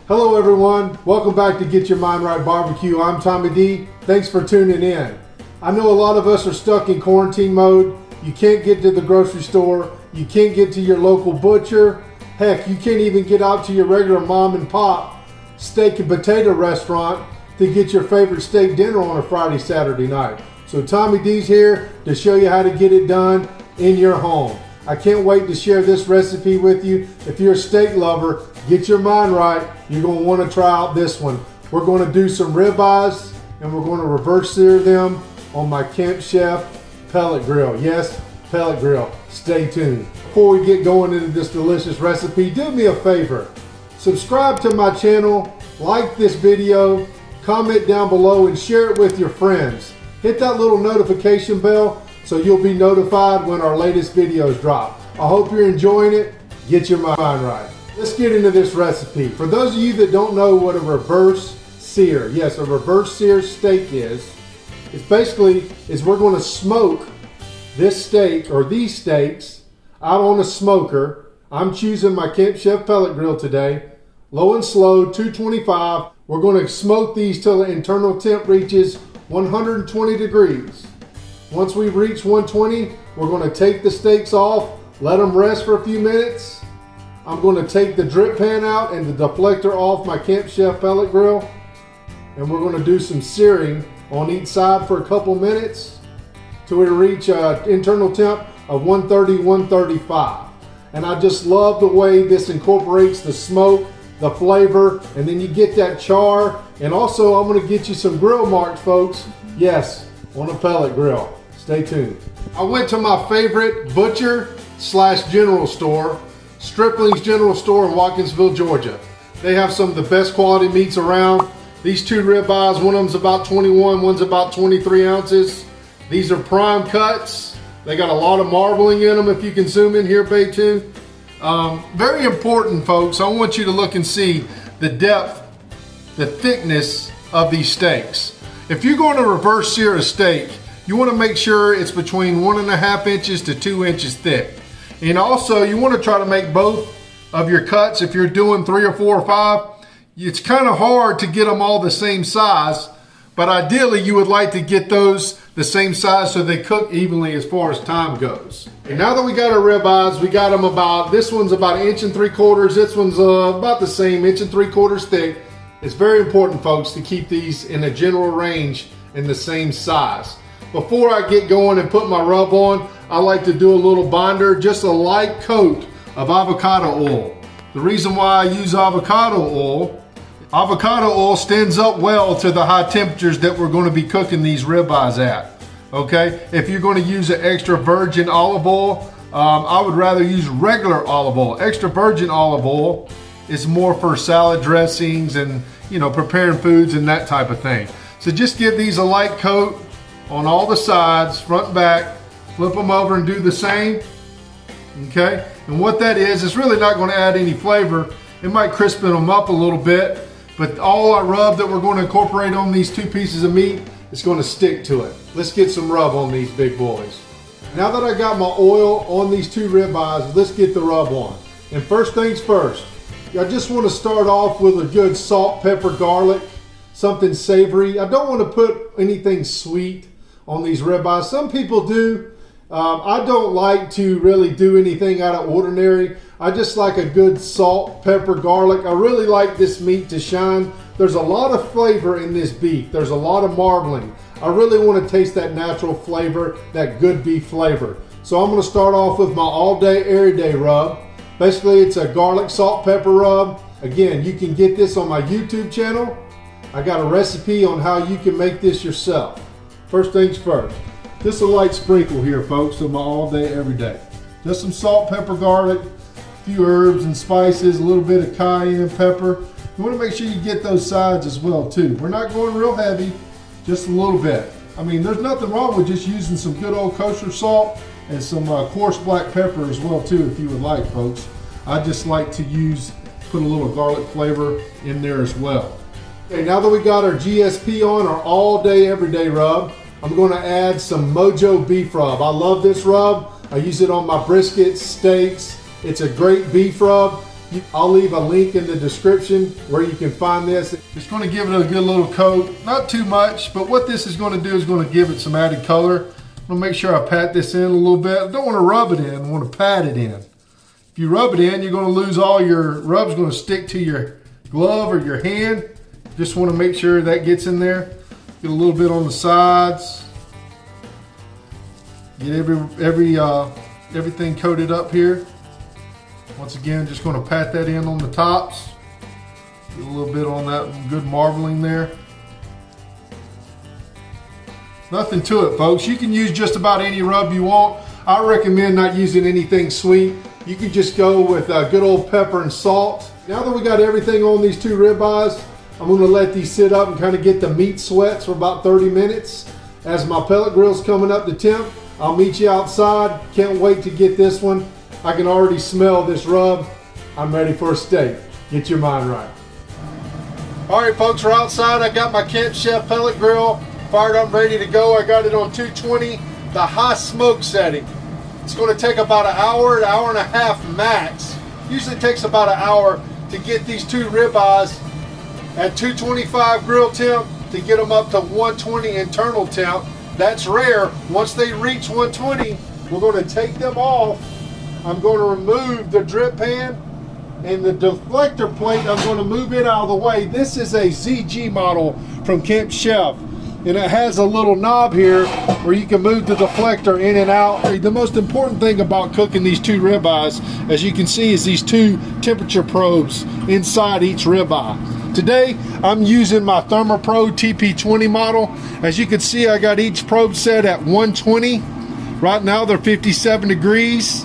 Hello everyone, welcome back to Get Your Mind Right Barbecue. I'm Tommy D. Thanks for tuning in. I know a lot of us are stuck in quarantine mode. You can't get to the grocery store. You can't get to your local butcher. Heck, you can't even get out to your regular mom and pop steak and potato restaurant to get your favorite steak dinner on a Friday, Saturday night. So Tommy D's here to show you how to get it done in your home. I can't wait to share this recipe with you. If you're a steak lover, get your mind right. You're going to want to try out this one. We're going to do some ribeyes and we're going to reverse sear them on my Camp Chef pellet grill. Yes, pellet grill. Stay tuned. Before we get going into this delicious recipe, do me a favor. Subscribe to my channel, like this video, comment down below and share it with your friends. Hit that little notification bell so you'll be notified when our latest videos drop. I hope you're enjoying it. Get your mind right. Let's get into this recipe. For those of you that don't know what a reverse sear, yes, a reverse sear steak is, it's basically we're going to smoke this steak or these steaks out on a smoker. I'm choosing my Camp Chef pellet grill today. Low and slow, 225. We're going to smoke these till the internal temp reaches 120 degrees. Once we reach 120, we're going to take the steaks off, let them rest for a few minutes. I'm going to take the drip pan out and the deflector off my Camp Chef pellet grill. And we're going to do some searing on each side for a couple minutes till we reach internal temp of 130, 135. And I just love the way this incorporates the smoke, the flavor, and then you get that char. And also I'm going to get you some grill marks, folks. Yes, on a pellet grill. Stay tuned. I went to my favorite butcher / general store, Stripling's General Store in Watkinsville, Georgia. They have some of the best quality meats around. These two ribeyes, one of them's about 21, one's about 23 ounces. These are prime cuts. They got a lot of marbling in them if you can zoom in here, Bay 2. Very important, folks. I want you to look and see the depth, the thickness of these steaks. If you're going to reverse sear a steak, you want to make sure it's between 1.5 inches to 2 inches thick. And also you want to try to make both of your cuts. If you're doing 3 or 4 or 5, it's kind of hard to get them all the same size, but ideally you would like to get those the same size so they cook evenly as far as time goes. And now that we got our ribeyes, we got them about, this one's about 1.75 inches, this one's about the same, 1.75 inches thick. It's very important, folks, to keep these in a general range in the same size. Before I get going and put my rub on, I like to do a little binder, just a light coat of avocado oil. The reason why I use avocado oil stands up well to the high temperatures that we're going to be cooking these ribeyes at. Okay, if you're going to use an extra virgin olive oil, I would rather use regular olive oil. Extra virgin olive oil is more for salad dressings and, you know, preparing foods and that type of thing. So just give these a light coat on all the sides, front and back, flip them over and do the same. Okay, and what that is, it's really not going to add any flavor. It might crispen them up a little bit, but all our rub that we're going to incorporate on these two pieces of meat is going to stick to it. Let's get some rub on these big boys. Now that I got my oil on these two ribeyes, let's get the rub on. And first things first, I just want to start off with a good salt, pepper, garlic, something savory. I don't want to put anything sweet on these ribeyes. Some people do. I don't like to really do anything out of ordinary. I just like a good salt, pepper, garlic. I really like this meat to shine. There's a lot of flavor in this beef. There's a lot of marbling. I really want to taste that natural flavor, that good beef flavor. So I'm going to start off with my all day, every day rub. Basically, it's a garlic, salt, pepper rub. Again, you can get this on my YouTube channel. I got a recipe on how you can make this yourself. First things first, just a light sprinkle here, folks, of my all day, every day. Just some salt, pepper, garlic, a few herbs and spices, a little bit of cayenne pepper. You want to make sure you get those sides as well too. We're not going real heavy, just a little bit. I mean, there's nothing wrong with just using some good old kosher salt and some coarse black pepper as well too, if you would like, folks. I just like to put a little garlic flavor in there as well. Okay, now that we got our GSP on, our all day, everyday rub, I'm going to add some Mojo Beef Rub. I love this rub. I use it on my briskets, steaks. It's a great beef rub. I'll leave a link in the description where you can find this. It's going to give it a good little coat, not too much, but what this is going to do is going to give it some added color. I'm going to make sure I pat this in a little bit. I don't want to rub it in, I want to pat it in. If you rub it in, you're going to lose all your rub's going to stick to your glove or your hand. Just want to make sure that gets in there. Get a little bit on the sides. Get everything coated up here. Once again, just going to pat that in on the tops. Get a little bit on that good marbling there. Nothing to it, folks. You can use just about any rub you want. I recommend not using anything sweet. You can just go with good old pepper and salt. Now that we got everything on these two ribeyes, I'm going to let these sit up and kind of get the meat sweats for about 30 minutes. As my pellet grill's coming up to temp, I'll meet you outside. Can't wait to get this one. I can already smell this rub. I'm ready for a steak. Get your mind right. All right, folks, we're outside. I got my Camp Chef pellet grill fired up, ready to go. I got it on 220, the high smoke setting. It's going to take about an hour and a half max. Usually takes about an hour to get these two ribeyes at 225 grill temp to get them up to 120 internal temp. That's rare. Once they reach 120, we're going to take them off. I'm going to remove the drip pan and the deflector plate. I'm going to move it out of the way. This is a ZG model from Camp Chef, and it has a little knob here where you can move the deflector in and out. The most important thing about cooking these two ribeyes, as you can see, is these two temperature probes inside each ribeye. Today, I'm using my ThermoPro TP20 model. As you can see, I got each probe set at 120. Right now, they're 57 degrees.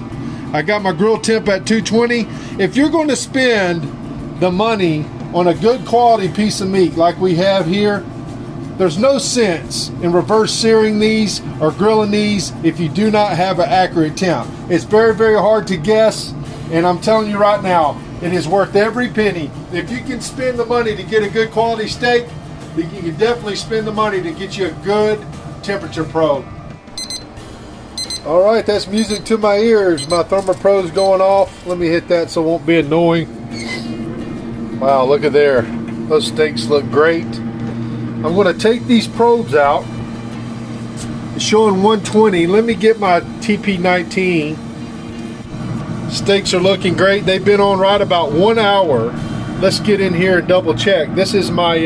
I got my grill temp at 220. If you're going to spend the money on a good quality piece of meat like we have here, there's no sense in reverse searing these or grilling these if you do not have an accurate temp. It's very, very hard to guess, and I'm telling you right now, it is worth every penny. If you can spend the money to get a good quality steak, you can definitely spend the money to get you a good temperature probe. All right, that's music to my ears. My ThermoPro's going off. Let me hit that so it won't be annoying. Wow, look at there. Those steaks look great. I'm going to take these probes out. It's showing 120. Let me get my TP19. Steaks are looking great. They've been on right about 1 hour. Let's get in here and double check. This is my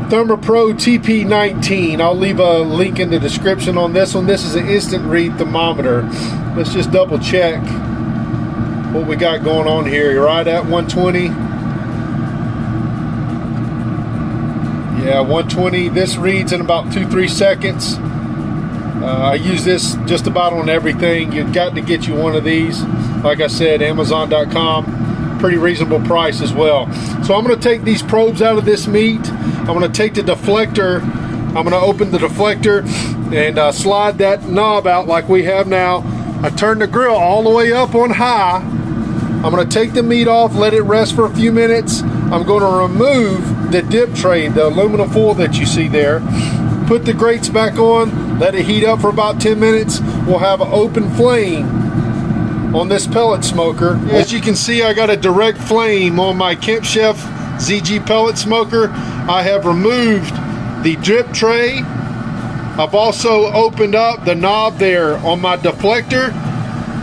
ThermoPro TP19. I'll leave a link in the description on this one. This is an instant read thermometer. Let's just double check what we got going on here. You're right at 120. Yeah, 120. This reads in about 2-3 seconds. I use this just about on everything. You've got to get you one of these. Like I said, Amazon.com, pretty reasonable price as well. So I'm going to take these probes out of this meat. I'm going to take the deflector. I'm going to open the deflector and slide that knob out like we have now. I turn the grill all the way up on high. I'm going to take the meat off, let it rest for a few minutes. I'm going to remove the dip tray, the aluminum foil that you see there. Put the grates back on, let it heat up for about 10 minutes. We'll have an open flame on this pellet smoker. As you can see, I got a direct flame on my Camp Chef ZG pellet smoker. I have removed the drip tray. I've also opened up the knob there on my deflector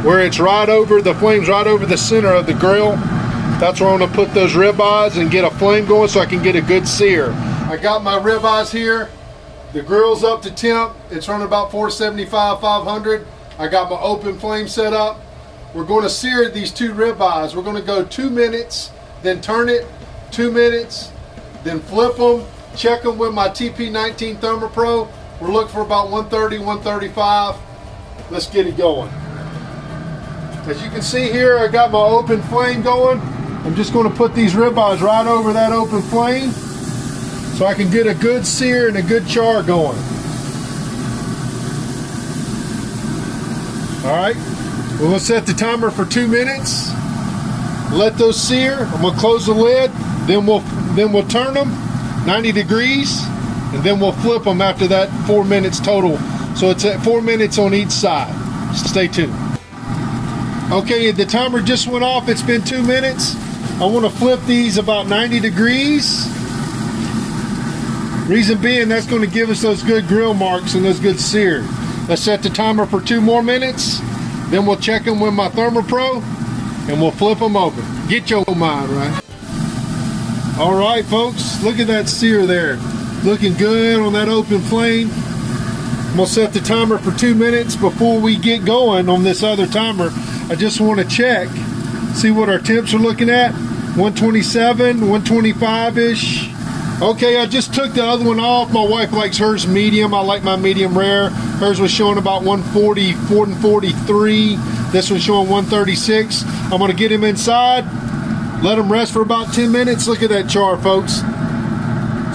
where it's right over, the flame's right over the center of the grill. That's where I'm going to put those ribeyes and get a flame going so I can get a good sear. I got my ribeyes here. The grill's up to temp. It's running about 475, 500. I got my open flame set up. We're going to sear these two ribeyes. We're going to go 2 minutes, then turn it, 2 minutes, then flip them, check them with my TP19 ThermoPro. We're looking for about 130, 135. Let's get it going. As you can see here, I got my open flame going. I'm just going to put these ribeyes right over that open flame so I can get a good sear and a good char going. All right, we're going to set the timer for 2 minutes. Let those sear. I'm going to close the lid. Then we'll turn them 90 degrees, and then we'll flip them after that 4 minutes total. So it's at 4 minutes on each side. Stay tuned. Okay, the timer just went off. It's been 2 minutes. I want to flip these about 90 degrees. Reason being, that's going to give us those good grill marks and those good sear. Let's set the timer for 2 more minutes. Then we'll check them with my ThermoPro and we'll flip them open. Get your mind right. All right, folks, look at that sear there. Looking good on that open flame. I'm gonna set the timer for 2 minutes. Before we get going on this other timer, I just want to check, see what our temps are looking at. 127, 125-ish. Okay, I just took the other one off. My wife likes hers medium. I like my medium rare. Hers was showing about 144 and 43. This one's showing 136. I'm gonna get him inside, let him rest for about 10 minutes. Look at that char, folks.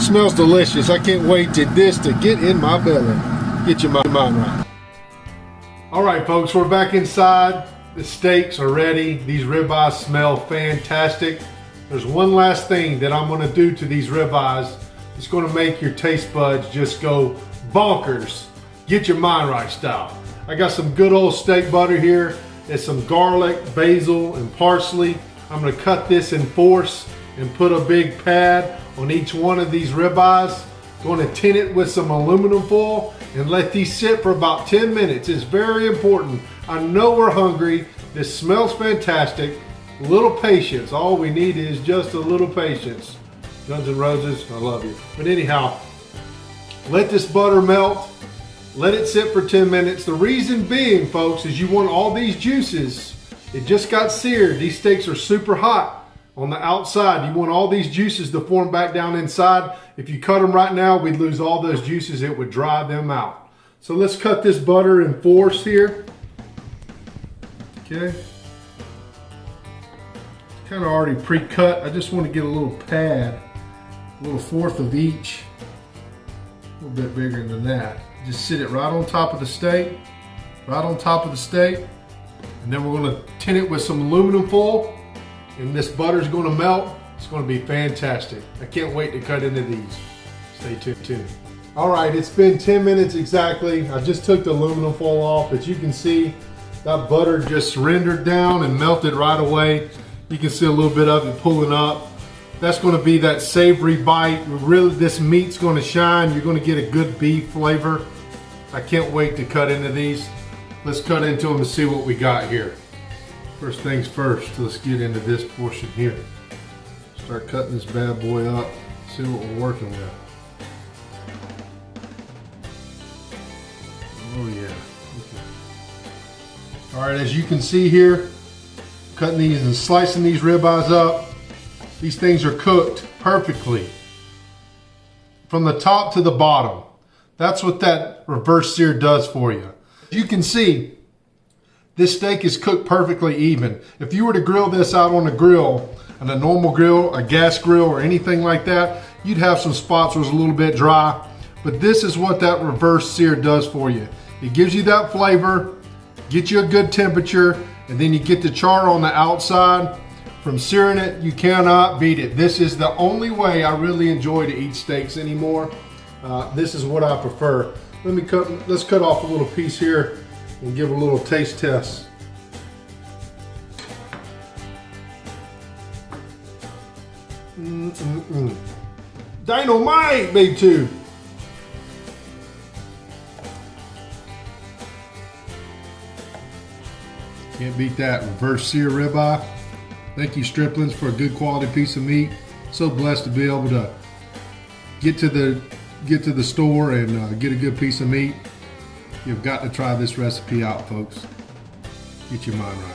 Smells delicious. I can't wait to get in my belly. Get your mind right. All right, folks, we're back inside. The steaks are ready. These ribeyes smell fantastic. There's one last thing that I'm gonna do to these ribeyes. It's gonna make your taste buds just go bonkers. Get your mind right style. I got some good old steak butter here. There's some garlic, basil, and parsley. I'm gonna cut this in fourths and put a big pad on each one of these ribeyes. Going to tin it with some aluminum foil and let these sit for about 10 minutes. It's very important. I know we're hungry. This smells fantastic. A little patience. All we need is just a little patience. Guns N' Roses, I love you. But anyhow, let this butter melt. Let it sit for 10 minutes. The reason being, folks, is you want all these juices. It just got seared. These steaks are super hot on the outside. You want all these juices to form back down inside. If you cut them right now, we'd lose all those juices. It would dry them out. So let's cut this butter in fourths here. Okay. Kind of already pre-cut. I just want to get a little pad, a little fourth of each. A little bit bigger than that. Just sit it right on top of the steak. Right on top of the steak. And then we're going to tin it with some aluminum foil. And this butter's going to melt. It's going to be fantastic. I can't wait to cut into these. Stay tuned. All right, it's been 10 minutes exactly. I just took the aluminum foil off. As you can see, that butter just rendered down and melted right away. You can see a little bit of it pulling up. That's going to be that savory bite. Really, this meat's going to shine. You're going to get a good beef flavor. I can't wait to cut into these. Let's cut into them and see what we got here. First things first, let's get into this portion here. Start cutting this bad boy up, see what we're working with. Oh yeah. Okay. All right, as you can see here, cutting these and slicing these ribeyes up. These things are cooked perfectly from the top to the bottom. That's what that reverse sear does for you. You can see this steak is cooked perfectly even. If you were to grill this out on a grill, on a normal grill, a gas grill, or anything like that, you'd have some spots where it's a little bit dry. But this is what that reverse sear does for you. It gives you that flavor, gets you a good temperature, and then you get the char on the outside. From searing it, you cannot beat it. This is the only way I really enjoy to eat steaks anymore. This is what I prefer. Let's cut off a little piece here and give a little taste test. Dynamite, big two. Can't beat that reverse sear ribeye. Thank you, Striplings, for a good quality piece of meat. So blessed to be able to get to the store and get a good piece of meat. You've got to try this recipe out, folks. Get your mind right.